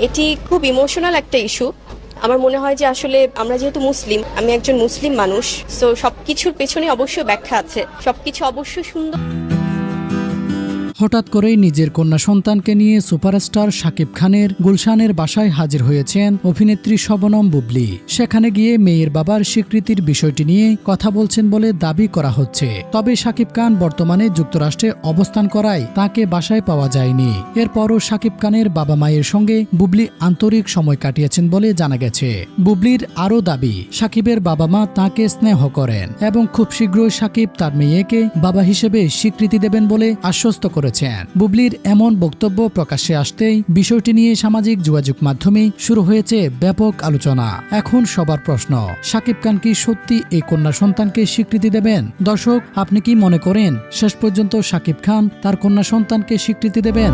এটি খুব ইমোশনাল একটা ইস্যু। আমার মনে হয় যে আসলে আমরা যেহেতু মুসলিম, আমি একজন মুসলিম মানুষ, সো সবকিছুর পেছনে অবশ্যই ব্যাখ্যা আছে, সবকিছু অবশ্যই সুন্দর। হঠাৎ করেই নিজের কন্যা সন্তানকে নিয়ে সুপারস্টার শাকিব খানের গুলশানের বাসায় হাজির হয়েছেন অভিনেত্রী শবনম বুবলী। সেখানে গিয়ে মেয়ের বাবার স্বীকৃতির বিষয়টি নিয়ে কথা বলছেন বলে দাবি করা হচ্ছে। তবে শাকিব খান বর্তমানে যুক্তরাষ্ট্রে অবস্থান করায় তাকে বাসায় পাওয়া যায়নি। এরপরও শাকিব খানের বাবা মায়ের সঙ্গে বুবলী আন্তরিক সময় কাটিয়েছেন বলে জানা গেছে। বুবলীর আরও দাবি, শাকিবের বাবা মা তাকে স্নেহ করেন এবং খুব শীঘ্রই শাকিব তার মেয়েকে বাবা হিসেবে স্বীকৃতি দেবেন বলে আশ্বস্ত করেছেন। বুবলীর এমন বক্তব্য প্রকাশ্যে আসতেই বিষয়টি নিয়ে সামাজিক যোগাযোগ মাধ্যমে শুরু হয়েছে ব্যাপক আলোচনা। এখন সবার প্রশ্ন, শাকিব খান কি সত্যি এই কন্যা সন্তানকে স্বীকৃতি দেবেন? দর্শক, আপনি কি মনে করেন শেষ পর্যন্ত শাকিব খান তার কন্যা সন্তানকে স্বীকৃতি দেবেন?